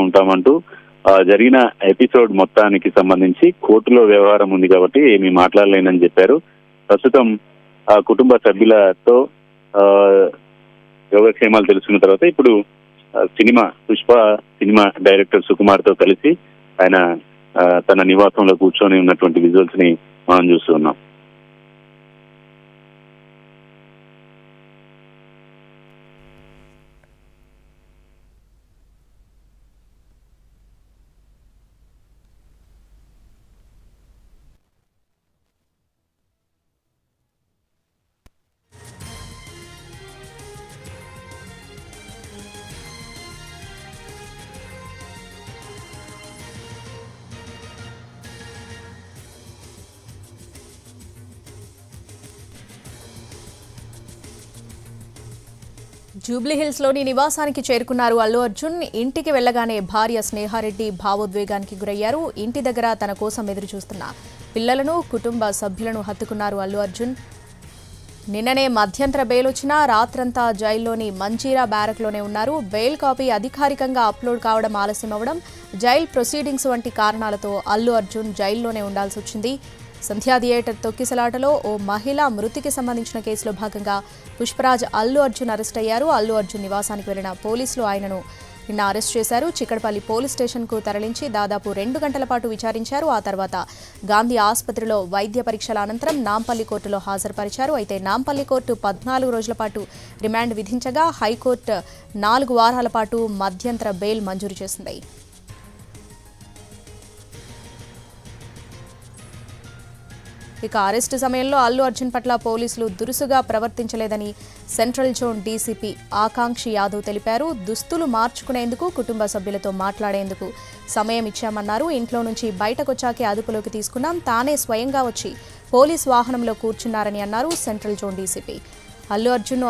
ఉంటామంటూ జరిగిన ఎపిసోడ్ మొత్తానికి సంబంధించి కోర్టులో వ్యవహారం ఉంది కాబట్టి ఏమీ మాట్లాడలేనని చెప్పారు. ప్రస్తుతం కుటుంబ సభ్యులతో యోగక్షేమాలు తెలుసుకున్న తర్వాత ఇప్పుడు పుష్ప సినిమా డైరెక్టర్ సుకుమార్ తో కలిసి ఆయన తన నివాసంలో కూర్చొని ఉన్నటువంటి విజువల్స్ ని మనం చూస్తున్నాం. జూబ్లీహిల్స్ లోని నివాసానికి చేరుకున్నారు అల్లు అర్జున్. ఇంటికి వెళ్లగానే భార్య స్నేహారెడ్డి భావోద్వేగానికి గురయ్యారు. ఇంటి దగ్గర తన కోసం ఎదురు చూస్తున్న పిల్లలను, కుటుంబ సభ్యులను హత్తుకున్నారు అల్లు అర్జున్. నిన్ననే మధ్యంతర బెయిల్ వచ్చినా రాత్రంతా జైల్లోని మంజీరా బ్యారక్లోనే ఉన్నారు. బెయిల్ కాపీ అధికారికంగా అప్లోడ్ కావడం ఆలస్యం అవ్వడం, జైల్ ప్రొసీడింగ్స్ వంటి కారణాలతో అల్లు అర్జున్ జైల్లోనే ఉండాల్సి వచ్చింది. సంధ్యా థియేటర్ తొక్కిసలాటలో ఓ మహిళ మృతికి సంబంధించిన కేసులో భాగంగా పుష్పరాజ్ అల్లు అర్జున్ అరెస్ట్ అయ్యారు. అల్లు అర్జున్ నివాసానికి వెళ్లిన పోలీసులు ఆయనను నిన్న అరెస్ట్ చేశారు. చిక్కడపల్లి పోలీస్ స్టేషన్కు తరలించి దాదాపు 2 గంటల పాటు విచారించారు. ఆ తర్వాత గాంధీ ఆసుపత్రిలో వైద్య పరీక్షల అనంతరం నాంపల్లి కోర్టులో హాజరుపరిచారు. అయితే నాంపల్లి కోర్టు 14 రోజుల పాటు రిమాండ్ విధించగా హైకోర్టు 4 వారాల పాటు మధ్యంతర బెయిల్ మంజూరు చేసింది. ఇక అరెస్టు సమయంలో అల్లు అర్జున్ పట్ల పోలీసులు దురుసుగా ప్రవర్తించలేదని సెంట్రల్ జోన్ డీసీపీ ఆకాంక్షి యాదవ్ తెలిపారు. దుస్తులు మార్చుకునేందుకు, కుటుంబ సభ్యులతో మాట్లాడేందుకు సమయం ఇచ్చామన్నారు. ఇంట్లో నుంచి బయటకొచ్చాకే అదుపులోకి తీసుకున్నాం, తానే స్వయంగా వచ్చి పోలీస్ వాహనంలో కూర్చున్నారని అన్నారు సెంట్రల్ జోన్ డీసీపీ. అల్లు అర్జున్ను